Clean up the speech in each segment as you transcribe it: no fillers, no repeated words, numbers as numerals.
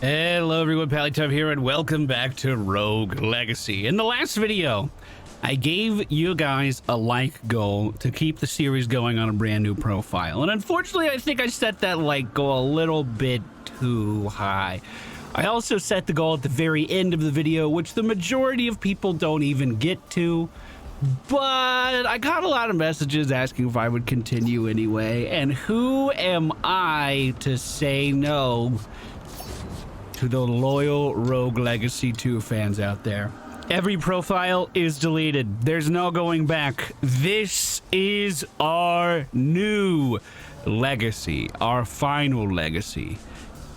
Hello everyone, MFPallytime here, and welcome back to Rogue Legacy. In the last video, I gave you guys a like goal to keep the series going on a brand new profile. And unfortunately, I think I set that like goal a little bit too high. I also set the goal at the very end of the video, which the majority of people don't even get to. But I got a lot of messages asking if I would continue anyway. And who am I to say no to the loyal Rogue Legacy 2 fans out there? Every profile is deleted. There's no going back. This is our new legacy, our final legacy,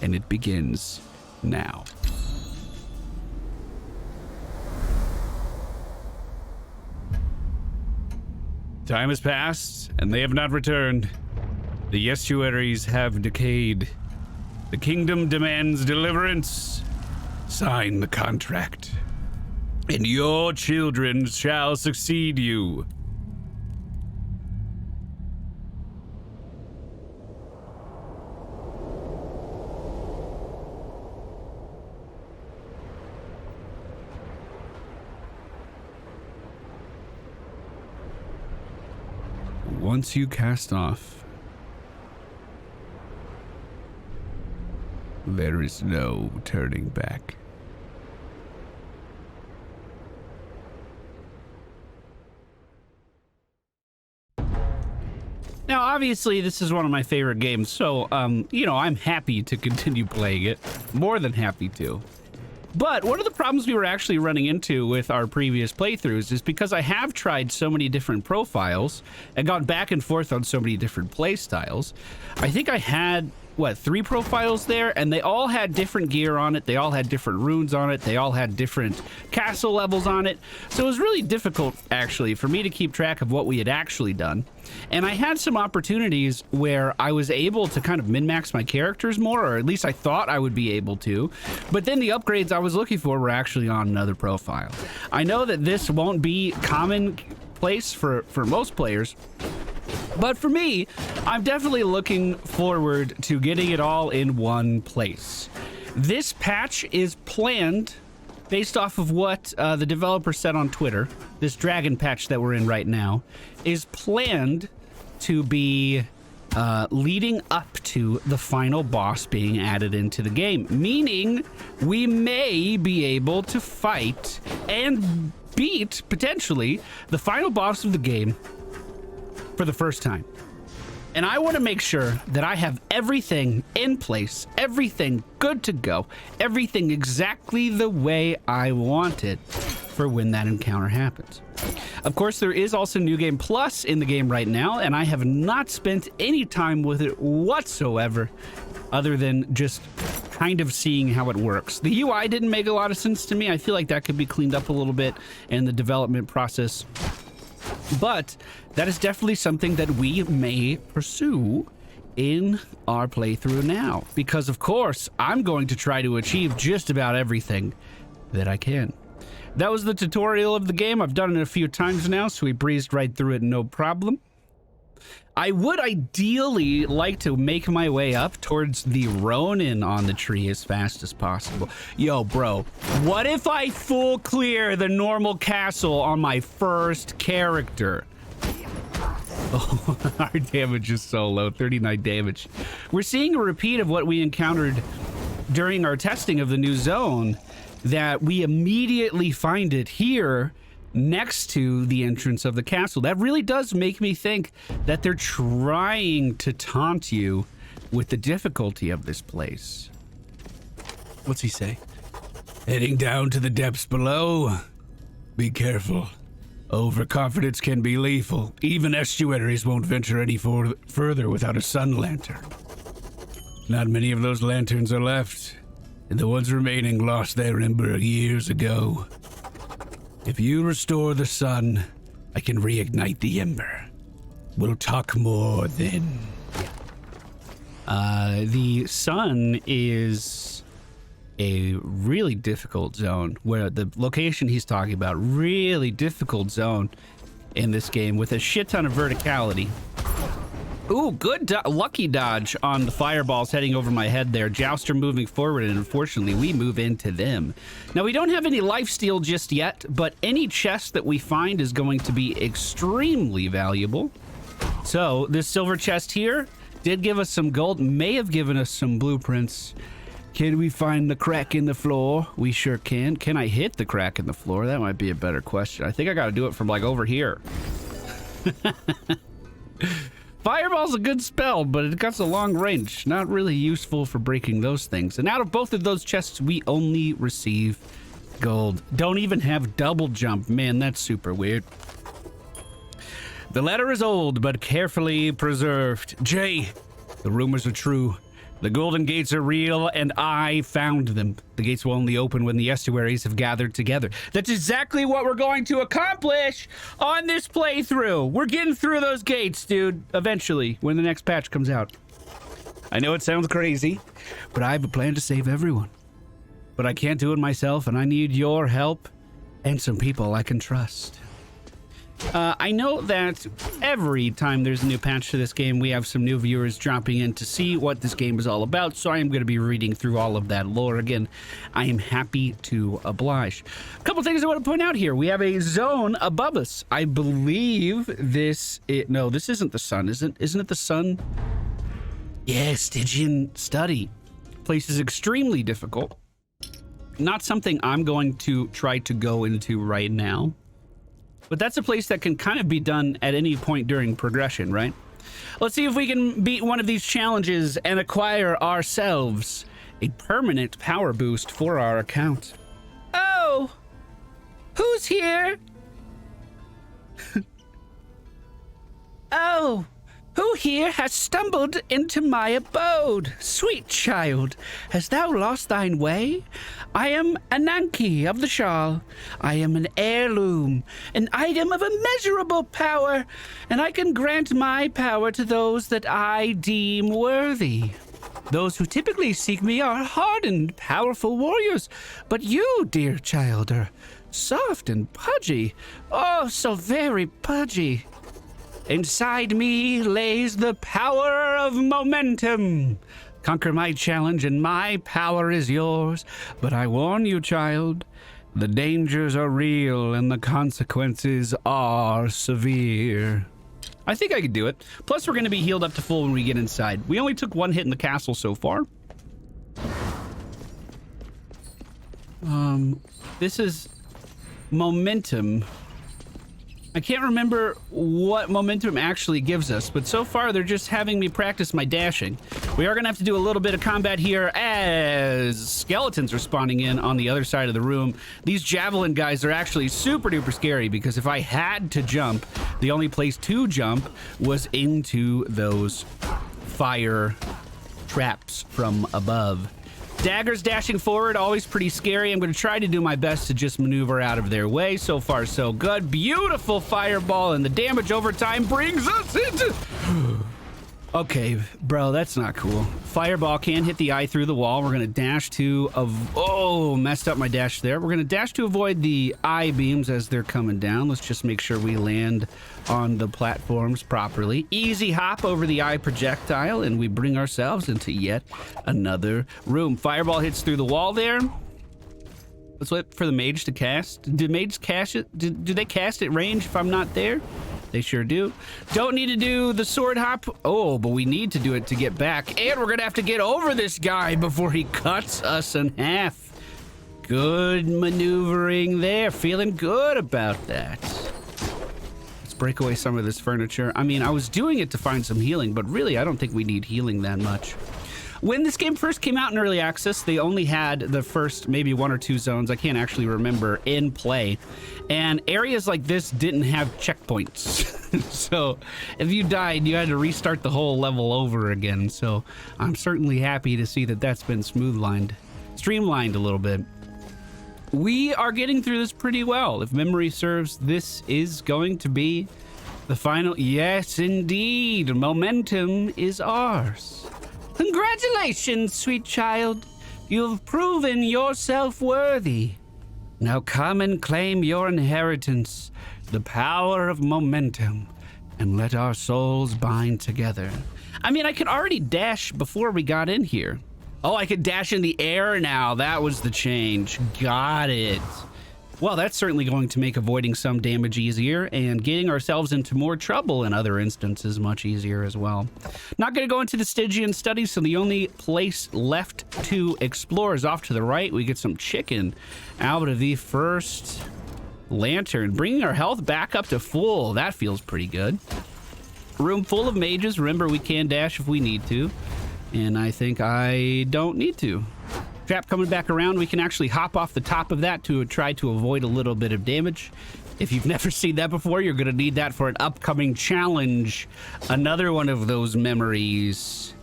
and it begins now. Time has passed, and they have not returned. The estuaries have decayed. The kingdom demands deliverance. Sign the contract, and your children shall succeed you. Once you cast off, there is no turning back. Now, obviously, this is one of my favorite games, so, you know, I'm happy to continue playing it. More than happy to. But one of the problems we were actually running into with our previous playthroughs is because I have tried so many different profiles and gone back and forth on so many different play styles. I think I had, what, 3 profiles there, and they all had different gear on it. They all had different runes on it. They all had different castle levels on it. So it was really difficult, actually, for me to keep track of what we had actually done. And I had some opportunities where I was able to kind of min-max my characters more, or at least I thought I would be able to. But then the upgrades I was looking for were actually on another profile. I know that this won't be commonplace for most players, but for me, I'm definitely looking forward to getting it all in one place. This patch is planned based off of what the developer said on Twitter. This dragon patch that we're in right now is planned to be leading up to the final boss being added into the game, meaning we may be able to fight and beat, potentially, the final boss of the game for the first time. And I want to make sure that I have everything in place, everything good to go, everything exactly the way I want it for when that encounter happens. Of course, there is also New Game Plus in the game right now, and I have not spent any time with it whatsoever, other than just kind of seeing how it works. The UI didn't make a lot of sense to me. I feel like that could be cleaned up a little bit in the development process. But that is definitely something that we may pursue in our playthrough now, because of course I'm going to try to achieve just about everything that I can. That was the tutorial of the game. I've done it a few times now, so we breezed right through it, no problem. I would ideally like to make my way up towards the Ronin on the tree as fast as possible. Yo, bro, what if I full clear the normal castle on my first character? Oh, our damage is so low, 39 damage. We're seeing a repeat of what we encountered during our testing of the new zone, that we immediately find it here next to the entrance of the castle. That really does make me think that they're trying to taunt you with the difficulty of this place. What's he say? Heading down to the depths below. Be careful. Overconfidence can be lethal. Even estuaries won't venture any further without a sun lantern. Not many of those lanterns are left, and the ones remaining lost their ember years ago. If you restore the sun, I can reignite the ember. We'll talk more then. The sun is a really difficult zone, where the location he's talking about, really difficult zone in this game with a shit ton of verticality. Ooh, good lucky dodge on the fireballs heading over my head there. Jouster moving forward, and unfortunately, we move into them. Now, we don't have any lifesteal just yet, but any chest that we find is going to be extremely valuable. So, this silver chest here did give us some gold, may have given us some blueprints. Can we find the crack in the floor? We sure can. Can I hit the crack in the floor? That might be a better question. I think I got to do it from, like, over here. Fireball's a good spell, but it got a long range. Not really useful for breaking those things. And out of both of those chests, we only receive gold. Don't even have double jump. Man, that's super weird. The letter is old, but carefully preserved. Jay, the rumors are true. The golden gates are real, and I found them. The gates will only open when the estuaries have gathered together. That's exactly what we're going to accomplish on this playthrough. We're getting through those gates, dude, eventually, when the next patch comes out. I know it sounds crazy, but I have a plan to save everyone. But I can't do it myself, and I need your help and some people I can trust. I know that every time there's a new patch to this game, we have some new viewers dropping in to see what this game is all about, so I am going to be reading through all of that lore again. I am happy to oblige. A couple things I want to point out here. We have a zone above us. I believe this... no, this isn't the sun, isn't it the sun? Yeah, Stygian study. Place is extremely difficult. Not something I'm going to try to go into right now. But that's a place that can kind of be done at any point during progression, right? Let's see if we can beat one of these challenges and acquire ourselves a permanent power boost for our account. Oh! Who's here? Oh! Who here has stumbled into my abode? Sweet child, hast thou lost thine way? I am Ananke of the Shawl. I am an heirloom, an item of immeasurable power, and I can grant my power to those that I deem worthy. Those who typically seek me are hardened, powerful warriors, but you, dear child, are soft and pudgy. Oh, so very pudgy. Inside me lays the power of momentum. Conquer my challenge and my power is yours. But I warn you, child, the dangers are real and the consequences are severe. I think I could do it. Plus, we're going to be healed up to full when we get inside. We only took one hit in the castle so far. This is momentum. I can't remember what momentum actually gives us, but so far they're just having me practice my dashing. We are going to have to do a little bit of combat here as skeletons are spawning in on the other side of the room. These javelin guys are actually super duper scary because if I had to jump, the only place to jump was into those fire traps from above. Daggers dashing forward, always pretty scary. I'm going to try to do my best to just maneuver out of their way. So far, so good. Beautiful fireball, and the damage over time brings us into... Okay, bro, that's not cool. Fireball can hit the eye through the wall. We're going to dash to... Oh, messed up my dash there. We're going to dash to avoid the eye beams as they're coming down. Let's just make sure we land on the platforms properly. Easy hop over the eye projectile, and we bring ourselves into yet another room. Fireball hits through the wall there. Let's wait for the mage to cast. Did mages cast it? Do they cast at range if I'm not there? They sure do. Don't need to do the sword hop. Oh, but we need to do it to get back. And we're going to have to get over this guy before he cuts us in half. Good maneuvering there. Feeling good about that. Let's break away some of this furniture. I mean, I was doing it to find some healing, but really, I don't think we need healing that much. When this game first came out in early access, they only had the first maybe 1 or 2 zones, I can't actually remember, in play. And areas like this didn't have checkpoints. So if you died, you had to restart the whole level over again. So I'm certainly happy to see that that's been streamlined a little bit. We are getting through this pretty well. If memory serves, this is going to be the final. Yes, indeed. Momentum is ours. Congratulations, sweet child. You've proven yourself worthy. Now come and claim your inheritance, the power of momentum. and let our souls bind together. I mean, I could already dash before we got in here. Oh, I could dash in the air now. That was the change. Got it. Well, that's certainly going to make avoiding some damage easier and getting ourselves into more trouble in other instances much easier as well. Not going to go into the Stygian studies, so the only place left to explore is off to the right. We get some chicken out of the first lantern, bringing our health back up to full. That feels pretty good. Room full of mages. Remember, we can dash if we need to, and I think I don't need to. Trap coming back around. We can actually hop off the top of that to try to avoid a little bit of damage. If you've never seen that before, you're going to need that for an upcoming challenge. Another one of those memories.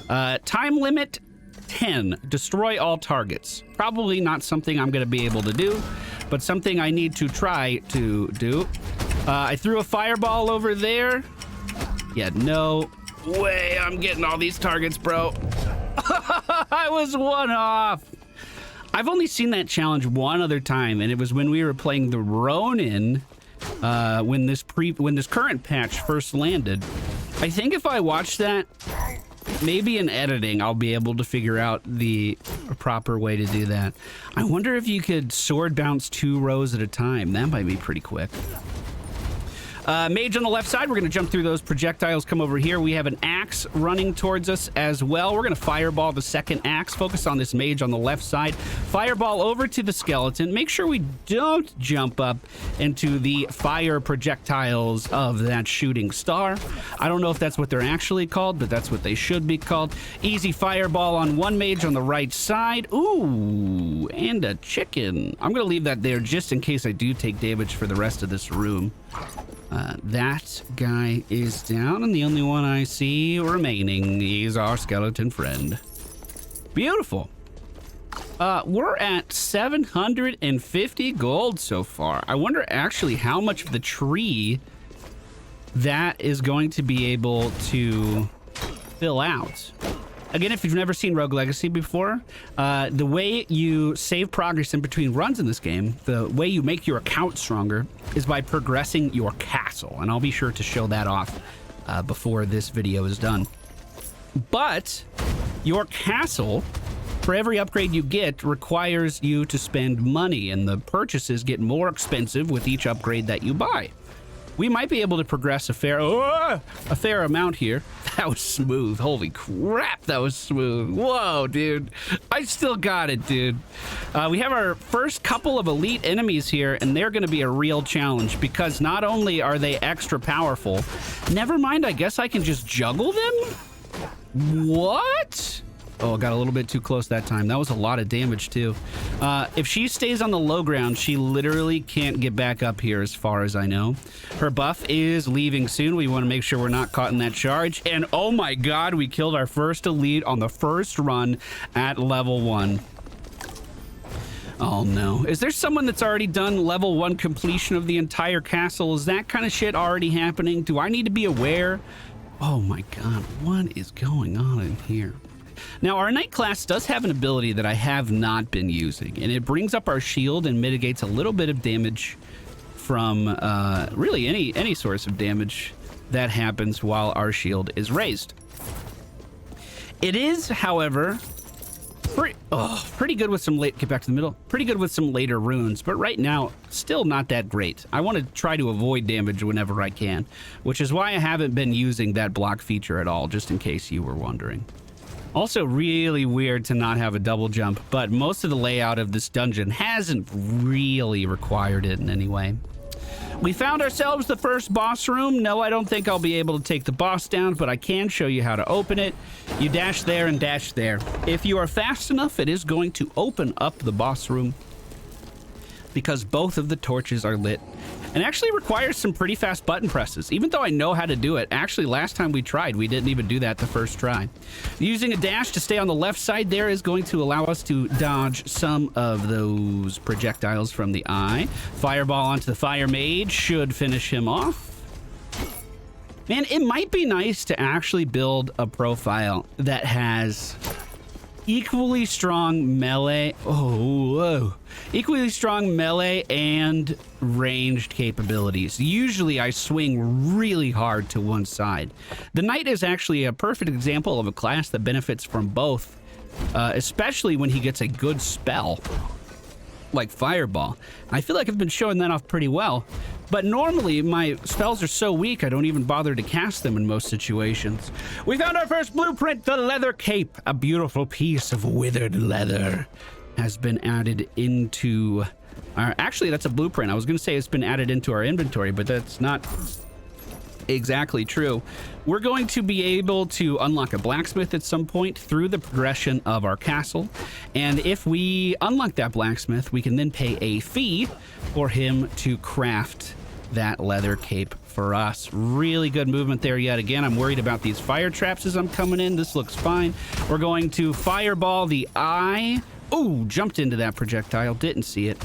Time limit 10. Destroy all targets. Probably not something I'm going to be able to do, but something I need to try to do. I threw a fireball over there. Yeah, no way I'm getting all these targets, bro. I was one off. I've only seen that challenge one other time, and it was when we were playing the Ronin, when this current patch first landed. I think if I watch that, maybe in editing, I'll be able to figure out the proper way to do that. I wonder if you could sword bounce 2 rows at a time. That might be pretty quick. Mage on the left side, we're going to jump through those projectiles, come over here. We have an axe running towards us as well. We're going to fireball the second axe, focus on this mage on the left side. Fireball over to the skeleton. Make sure we don't jump up into the fire projectiles of that shooting star. I don't know if that's what they're actually called, but that's what they should be called. Easy fireball on one mage on the right side. Ooh, and a chicken. I'm going to leave that there just in case I do take damage for the rest of this room. That guy is down, and the only one I see remaining is our skeleton friend. Beautiful. We're at 750 gold so far. I wonder actually how much of the tree that is going to be able to fill out. Again, if you've never seen Rogue Legacy before, the way you save progress in between runs in this game, the way you make your account stronger is by progressing your castle. And I'll be sure to show that off before this video is done. But your castle, for every upgrade you get, requires you to spend money, and the purchases get more expensive with each upgrade that you buy. We might be able to progress a fair amount here. That was smooth. Holy crap, that was smooth. Whoa, dude. I still got it, dude. We have our first couple of elite enemies here, and they're going to be a real challenge because not only are they extra powerful, never mind, I guess I can just juggle them? What? Oh, got a little bit too close that time. That was a lot of damage, too. If she stays on the low ground, she literally can't get back up here as far as I know. Her buff is leaving soon. We want to make sure we're not caught in that charge. And oh my god, we killed our first elite on the first run at level 1. Oh no. Is there someone that's already done level 1 completion of the entire castle? Is that kind of shit already happening? Do I need to be aware? Oh my god, what is going on in here? Now, our knight class does have an ability that I have not been using, and it brings up our shield and mitigates a little bit of damage from really any source of damage that happens while our shield is raised. It is, however, pretty good with some get back to the middle. Pretty good with some later runes, but right now, still not that great. I want to try to avoid damage whenever I can, which is why I haven't been using that block feature at all, just in case you were wondering. Also really weird to not have a double jump, but most of the layout of this dungeon hasn't really required it in any way. We found ourselves the first boss room. No, I don't think I'll be able to take the boss down, but I can show you how to open it. You dash there and dash there. If you are fast enough, it is going to open up the boss room because both of the torches are lit. And actually requires some pretty fast button presses. Even though I know how to do it, actually last time we tried, we didn't even do that the first try. Using a dash to stay on the left side there is going to allow us to dodge some of those projectiles from the eye. Fireball onto the fire mage should finish him off. Man, it might be nice to actually build a profile that has equally strong melee. Oh, whoa. Equally strong melee and ranged capabilities. Usually I swing really hard to one side. The knight is actually a perfect example of a class that benefits from both, especially when he gets a good spell like fireball. I feel like I've been showing that off pretty well, but normally my spells are so weak I don't even bother to cast them in most situations. We found our first blueprint, the leather cape. A beautiful piece of withered leather has been added into our, actually that's a blueprint. I was gonna say it's been added into our inventory, but that's not exactly true. We're going to be able to unlock a blacksmith at some point through the progression of our castle, and if we unlock that blacksmith, we can then pay a fee for him to craft that leather cape for us. Really good movement there yet again. I'm worried about these fire traps as I'm coming in. This looks fine. We're going to fireball the eye. Ooh, jumped into that projectile, didn't see it.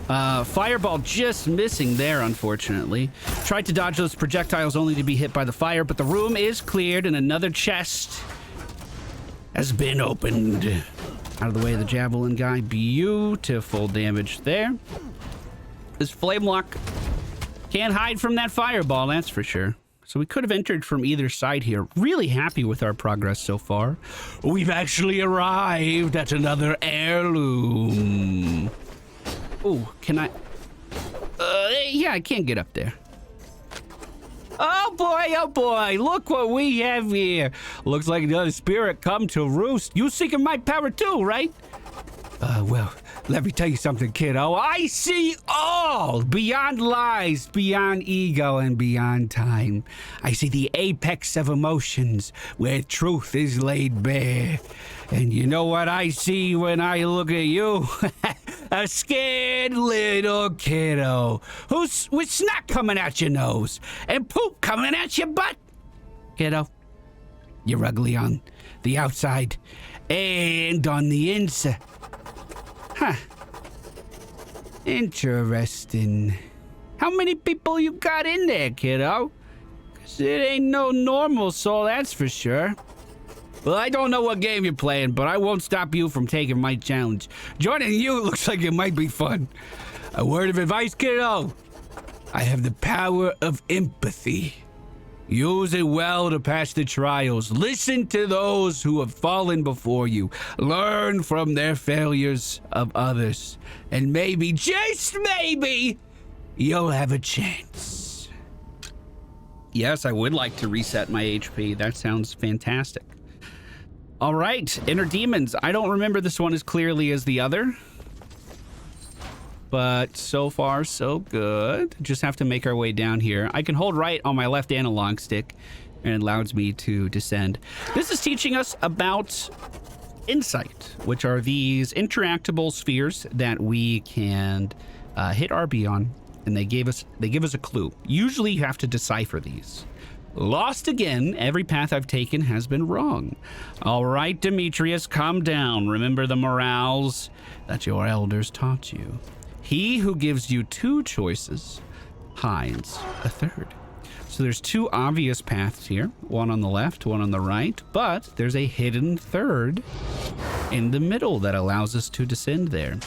Fireball just missing there, unfortunately. Tried to dodge those projectiles only to be hit by the fire, but the room is cleared and another chest has been opened. Out of the way of the javelin guy. Beautiful damage there. This flame lock can't hide from that fireball, that's for sure. So we could have entered from either side here. Really happy with our progress so far. We've actually arrived at another heirloom. Oh, can I? Yeah, I can't get up there. Oh boy, look what we have here. Looks like another spirit come to roost. You seeking my power too, right? Well, let me tell you something, kiddo. I see all beyond lies, beyond ego, and beyond time. I see the apex of emotions where truth is laid bare. And you know what I see when I look at you? A scared little kiddo who's with snot coming out your nose and poop coming out your butt. Kiddo, you're ugly on the outside and on the inside. Huh. Interesting. How many people you got in there, kiddo? 'Cause it ain't no normal soul, that's for sure. Well, I don't know what game you're playing, but I won't stop you from taking my challenge. Joining you looks like it might be fun. A word of advice, kiddo. I have the power of empathy. Use it well to pass the trials. Listen to those who have fallen before you. Learn from their failures of others. And maybe, just maybe, you'll have a chance. Yes, I would like to reset my HP. That sounds fantastic. All right, Inner Demons. I don't remember this one as clearly as the other, but so far so good. Just have to make our way down here. I can hold right on my left analog stick and it allows me to descend. This is teaching us about insight, which are these interactable spheres that we can hit RB on, and they give us a clue. Usually you have to decipher these. Lost again. Every path I've taken has been wrong. All right, Demetrius, calm down. Remember the morals that your elders taught you. He who gives you two choices hides a third. So there's two obvious paths here, one on the left, one on the right, but there's a hidden third in the middle that allows us to descend there.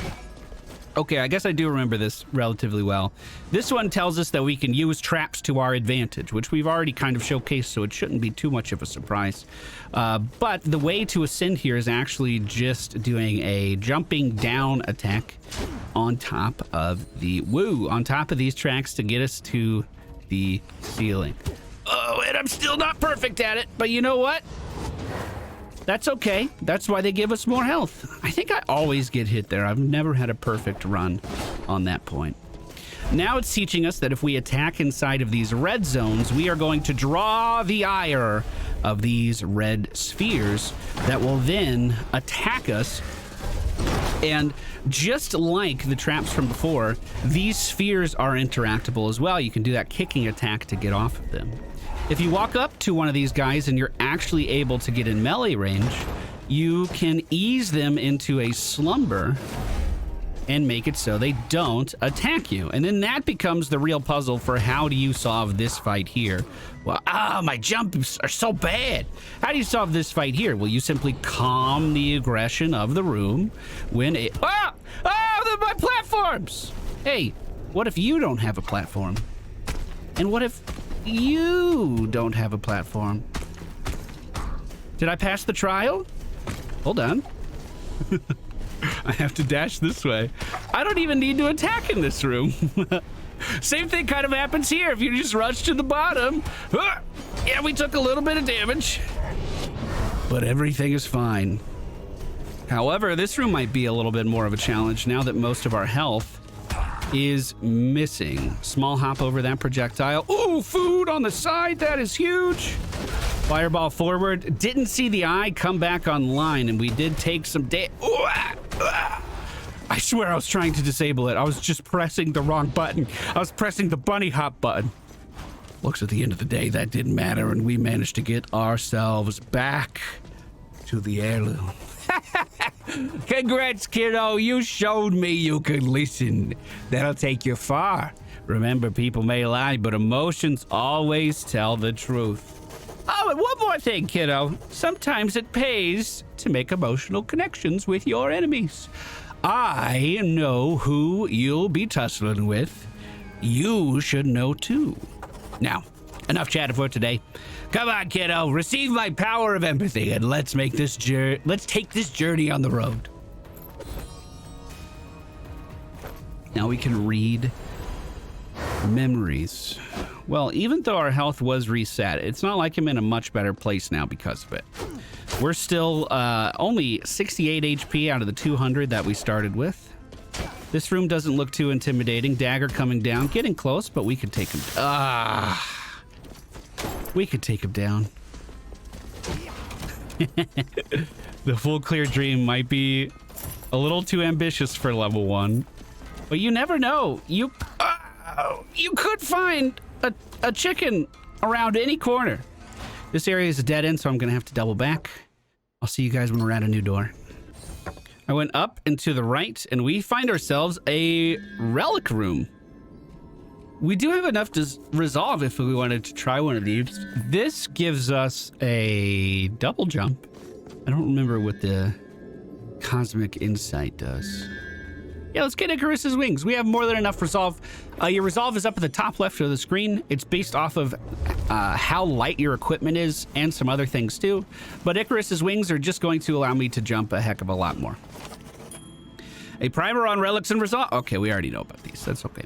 Okay, I guess I do remember this relatively well. This one tells us that we can use traps to our advantage, which we've already kind of showcased, so it shouldn't be too much of a surprise. But the way to ascend here is actually just doing a jumping down attack on top of on top of these tracks to get us to the ceiling. Oh, and I'm still not perfect at it, but you know what? That's okay. That's why they give us more health. I think I always get hit there. I've never had a perfect run on that point. Now it's teaching us that if we attack inside of these red zones, we are going to draw the ire of these red spheres that will then attack us. And just like the traps from before, these spheres are interactable as well. You can do that kicking attack to get off of them. If you walk up to one of these guys and you're actually able to get in melee range, you can ease them into a slumber and make it so they don't attack you. And then that becomes the real puzzle for how do you solve this fight here. Well, my jumps are so bad. How do you solve this fight here? Well, you simply calm the aggression of the room when it... my platforms! Hey, what if you don't have a platform? And what if you don't have a platform? Did I pass the trial? Hold on. I have to dash this way. I don't even need to attack in this room. Same thing kind of happens here if you just rush to the bottom. Yeah, we took a little bit of damage, but everything is fine. However, this room might be a little bit more of a challenge now that most of our health is missing. Small hop over that projectile. Ooh, food on the side. That is huge. Fireball forward. Didn't see the eye come back online, and we did take some damage. I swear I was trying to disable it. I was just pressing the wrong button. I was pressing the bunny hop button. Looks at the end of the day, that didn't matter, and we managed to get ourselves back to the heirloom. Congrats, kiddo. You showed me you could listen. That'll take you far. Remember, people may lie, but emotions always tell the truth. Oh, and one more thing, kiddo. Sometimes it pays to make emotional connections with your enemies. I know who you'll be tussling with. You should know too. Now, enough chatter for today. Come on, kiddo. Receive my power of empathy, and let's take this journey on the road. Now we can read memories. Well, even though our health was reset, it's not like I'm in a much better place now because of it. We're still only 68 HP out of the 200 that we started with. This room doesn't look too intimidating. Dagger coming down, getting close, but we could take him. We could take him down. The full clear dream might be a little too ambitious for level 1, but you never know. You could find a chicken around any corner. This area is a dead end, so I'm gonna have to double back. I'll see you guys when we're at a new door. I went up and to the right, and we find ourselves a relic room. We do have enough to resolve if we wanted to try one of these. This gives us a double jump. I don't remember what the cosmic insight does. Yeah, let's get Icarus's wings. We have more than enough resolve. Your resolve is up at the top left of the screen. It's based off of how light your equipment is and some other things too. But Icarus's wings are just going to allow me to jump a heck of a lot more. A primer on relics and resolve. Okay, we already know about these. That's okay.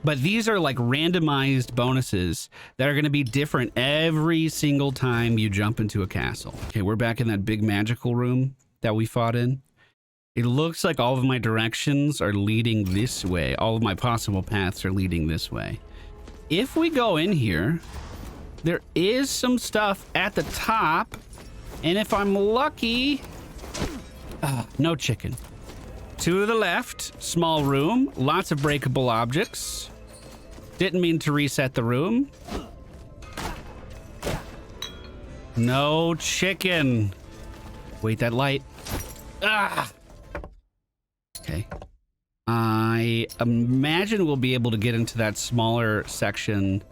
But these are like randomized bonuses that are going to be different every single time you jump into a castle. Okay, we're back in that big magical room that we fought in. It looks like all of my directions are leading this way. All of my possible paths are leading this way. If we go in here, there is some stuff at the top. And if I'm lucky, no chicken. To the left, small room, lots of breakable objects. Didn't mean to reset the room. No chicken. Wait, that light. Okay. I imagine we'll be able to get into that smaller section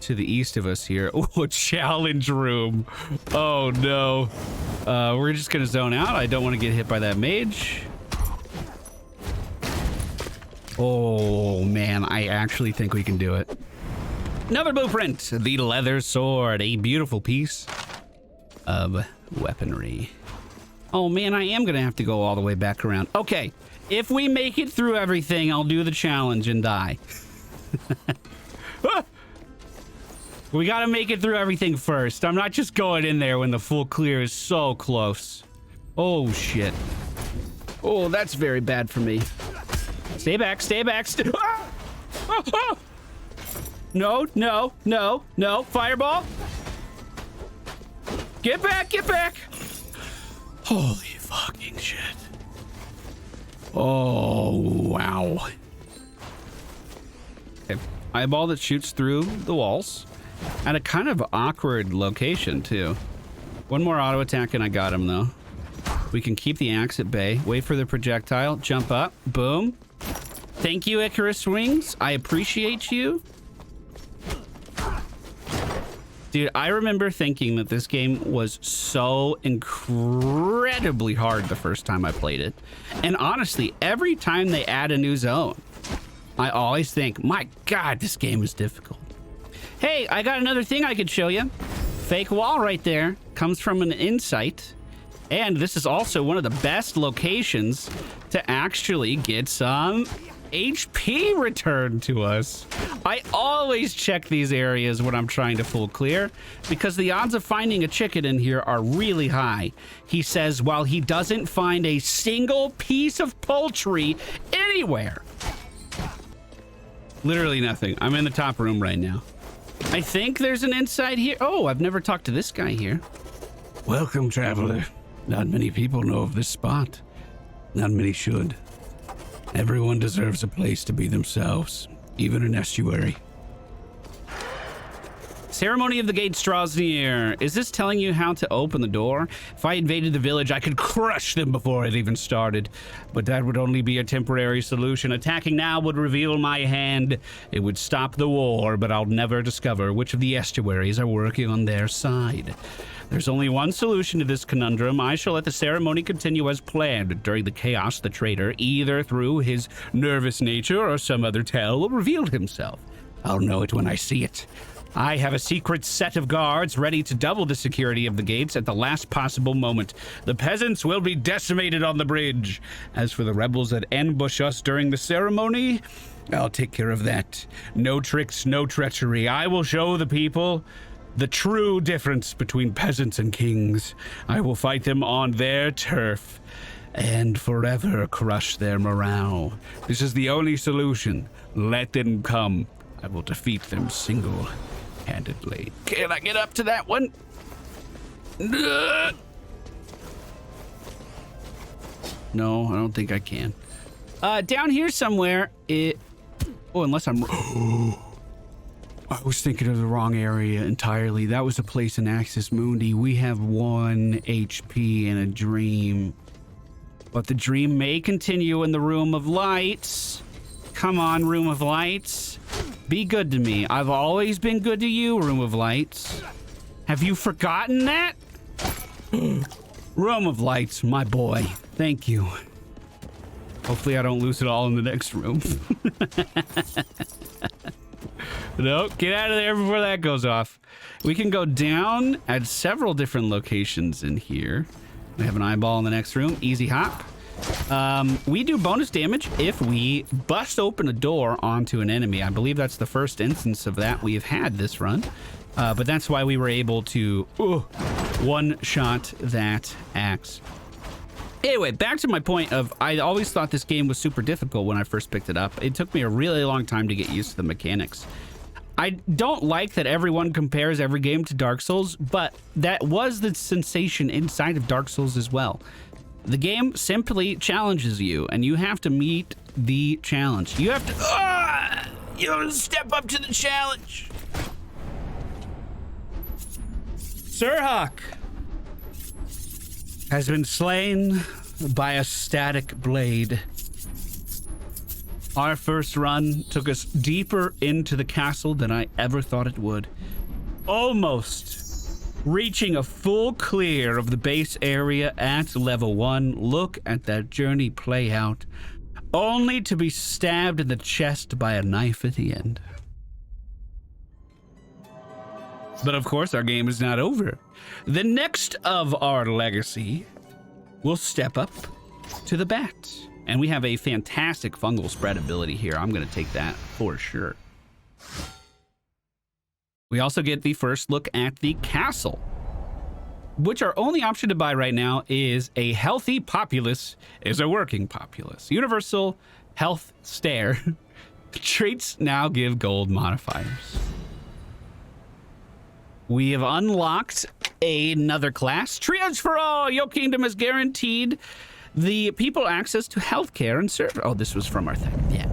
to the east of us here. Oh, a challenge room. Oh, no. We're just going to zone out. I don't want to get hit by that mage. Oh, man. I actually think we can do it. Another blueprint. The leather sword. A beautiful piece of weaponry. Oh, man, I am going to have to go all the way back around. Okay. If we make it through everything, I'll do the challenge and die. We got to make it through everything first. I'm not just going in there when the full clear is so close. Oh, shit. Oh, that's very bad for me. Stay back, stay back. No, no, no, no. Fireball. Get back, get back. Holy fucking shit. Oh, wow. Okay. Eyeball that shoots through the walls. At a kind of awkward location, too. One more auto attack and I got him, though. We can keep the axe at bay. Wait for the projectile. Jump up. Boom. Thank you, Icarus Wings. I appreciate you. Dude, I remember thinking that this game was so incredibly hard the first time I played it. And honestly, every time they add a new zone, I always think, my God, this game is difficult. Hey, I got another thing I could show you. Fake wall right there. Comes from an insight. And this is also one of the best locations to actually get some HP returned to us. I always check these areas when I'm trying to full clear because the odds of finding a chicken in here are really high. He says while he doesn't find a single piece of poultry anywhere. Literally nothing. I'm in the top room right now. I think there's an inside here. Oh, I've never talked to this guy here. Welcome, traveler. Not many people know of this spot. Not many should. Everyone deserves a place to be themselves, even an estuary. Ceremony of the Gates draws near. Is this telling you how to open the door? If I invaded the village, I could crush them before it even started. But that would only be a temporary solution. Attacking now would reveal my hand. It would stop the war, but I'll never discover which of the estuaries are working on their side. There's only one solution to this conundrum. I shall let the ceremony continue as planned. During the chaos, the traitor, either through his nervous nature or some other tell, will reveal himself. I'll know it when I see it. I have a secret set of guards ready to double the security of the gates at the last possible moment. The peasants will be decimated on the bridge. As for the rebels that ambush us during the ceremony, I'll take care of that. No tricks, no treachery. I will show the people the true difference between peasants and kings. I will fight them on their turf and forever crush their morale. This is the only solution. Let them come. I will defeat them single-handedly. Can I get up to that one? No, I don't think I can. Down here somewhere, unless I'm... I was thinking of the wrong area entirely. That was a place in Axis Mundi. We have 1 HP in a dream. But the dream may continue in the Room of Lights. Come on, Room of Lights. Be good to me. I've always been good to you, Room of Lights. Have you forgotten that? Room of Lights, my boy. Thank you. Hopefully I don't lose it all in the next room. No, get out of there before that goes off. We can go down at several different locations in here. We have an eyeball in the next room. Easy hop. We do bonus damage if we bust open a door onto an enemy. I believe that's the first instance of that we've had this run. But that's why we were able to one-shot that axe. Anyway, back to my point of I always thought this game was super difficult when I first picked it up. It took me a really long time to get used to the mechanics. I don't like that everyone compares every game to Dark Souls, but that was the sensation inside of Dark Souls as well. The game simply challenges you, and you have to meet the challenge. You have to step up to the challenge. Sir Hawk has been slain by a static blade. Our first run took us deeper into the castle than I ever thought it would. Almost reaching a full clear of the base area at level 1. Look at that journey play out, only to be stabbed in the chest by a knife at the end. But of course, our game is not over. The next of our legacy will step up to the bat. And we have a fantastic fungal spread ability here. I'm going to take that for sure. We also get the first look at the castle, which our only option to buy right now is a healthy populace is a working populace. Universal health stare. Traits now give gold modifiers. We have unlocked another class. Triage for all. Your kingdom is guaranteed the people access to healthcare and service. Oh, this was from our thing. Yeah.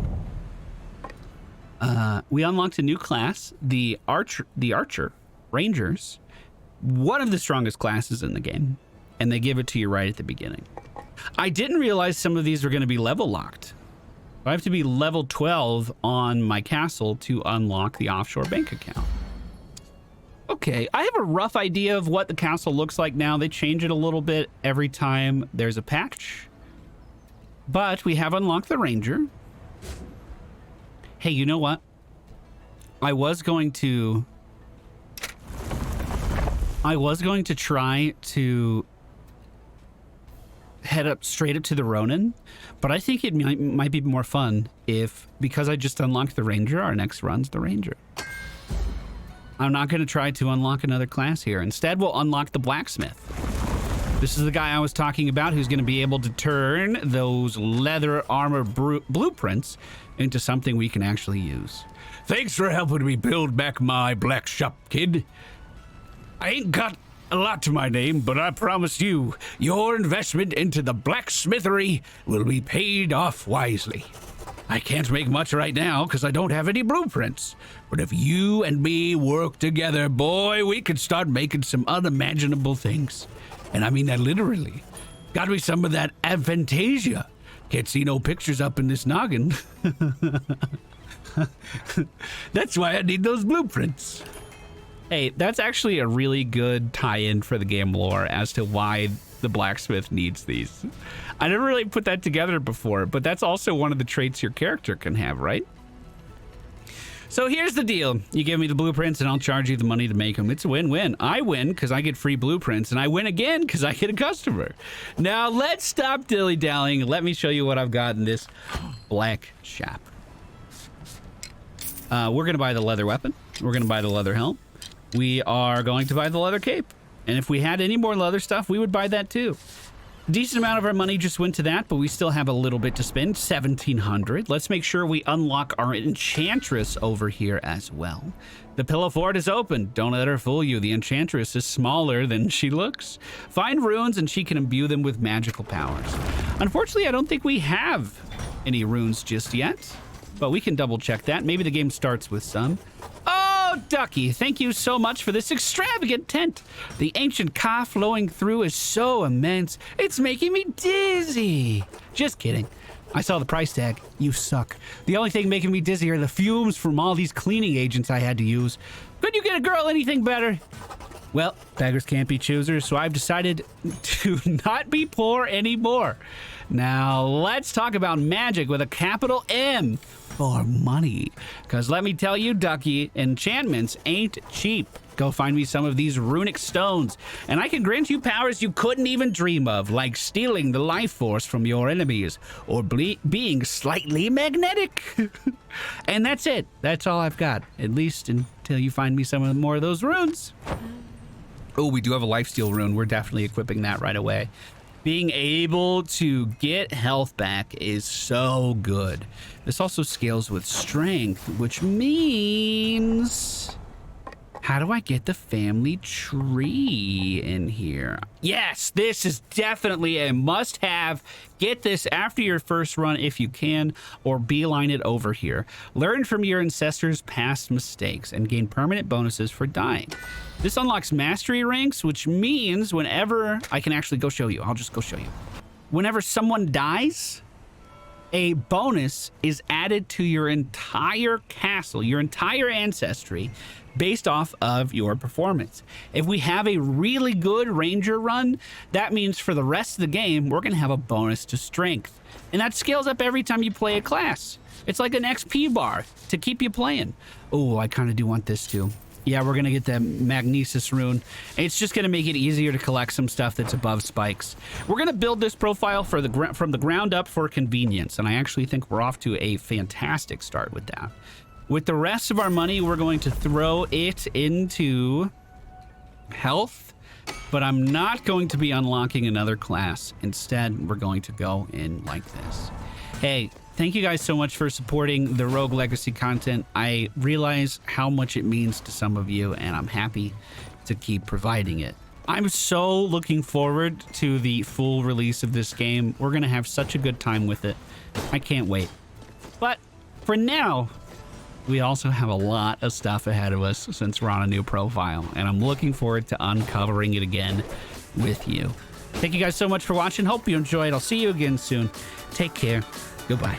We unlocked a new class, the Archer Rangers, one of the strongest classes in the game. and they give it to you right at the beginning. I didn't realize some of these were going to be level locked. I have to be level 12 on my castle to unlock the offshore bank account. Okay, I have a rough idea of what the castle looks like now. They change it a little bit every time there's a patch. But we have unlocked the ranger. Hey, you know what? I was going to try to head straight up to the Ronin, but I think it might be more fun if, because I just unlocked the ranger, our next run's the ranger. I'm not going to try to unlock another class here. Instead, we'll unlock the blacksmith. This is the guy I was talking about who's going to be able to turn those leather armor blueprints into something we can actually use. Thanks for helping me build back my black shop, kid. I ain't got a lot to my name, but I promise you, your investment into the blacksmithery will be paid off wisely. I can't make much right now because I don't have any blueprints. But if you and me work together, boy, we could start making some unimaginable things. And I mean that literally. Got me some of that aphantasia. Can't see no pictures up in this noggin. That's why I need those blueprints. Hey, that's actually a really good tie-in for the game lore as to why the blacksmith needs these. I never really put that together before, but that's also one of the traits your character can have, right? So here's the deal. You give me the blueprints and I'll charge you the money to make them. It's a win-win. I win because I get free blueprints, and I win again because I get a customer. Now let's stop dilly-dallying. Let me show you what I've got in this black shop. We're going to buy the leather weapon. We're going to buy the leather helm. We are going to buy the leather cape. And if we had any more leather stuff, we would buy that too. A decent amount of our money just went to that, but we still have a little bit to spend, 1,700. Let's make sure we unlock our enchantress over here as well. The pillow fort is open. Don't let her fool you. The enchantress is smaller than she looks. Find runes and she can imbue them with magical powers. Unfortunately, I don't think we have any runes just yet, but we can double check that. Maybe the game starts with some. Oh, Ducky, thank you so much for this extravagant tent. The ancient car flowing through is so immense, it's making me dizzy. Just kidding. I saw the price tag. You suck. The only thing making me dizzy are the fumes from all these cleaning agents I had to use. Couldn't you get a girl anything better? Well, beggars can't be choosers, so I've decided to not be poor anymore. Now, let's talk about magic with a capital M. For money. Because let me tell you, Ducky, enchantments ain't cheap. Go find me some of these runic stones, and I can grant you powers you couldn't even dream of, like stealing the life force from your enemies, or being slightly magnetic. And that's it. That's all I've got, at least until you find me some more of those runes. Oh, we do have a lifesteal rune. We're definitely equipping that right away. Being able to get health back is so good. This also scales with strength, which means... How do I get the family tree in here? Yes, this is definitely a must-have. Get this after your first run if you can, or beeline it over here. Learn from your ancestors' past mistakes and gain permanent bonuses for dying. This unlocks mastery ranks, which means whenever... I can actually go show you. I'll just go show you. Whenever someone dies, a bonus is added to your entire castle, your entire ancestry, based off of your performance. If we have a really good ranger run, that means for the rest of the game, we're going to have a bonus to strength. And that scales up every time you play a class. It's like an XP bar to keep you playing. Oh, I kind of do want this too. Yeah, we're going to get that Magnesis rune. It's just going to make it easier to collect some stuff that's above spikes. We're going to build this profile from the ground up for convenience, and I actually think we're off to a fantastic start with that. With the rest of our money, we're going to throw it into health, but I'm not going to be unlocking another class. Instead, we're going to go in like this. Hey, thank you guys so much for supporting the Rogue Legacy content. I realize how much it means to some of you, and I'm happy to keep providing it. I'm so looking forward to the full release of this game. We're going to have such a good time with it. I can't wait. But for now, we also have a lot of stuff ahead of us since we're on a new profile, and I'm looking forward to uncovering it again with you. Thank you guys so much for watching. Hope you enjoyed. I'll see you again soon. Take care. Goodbye.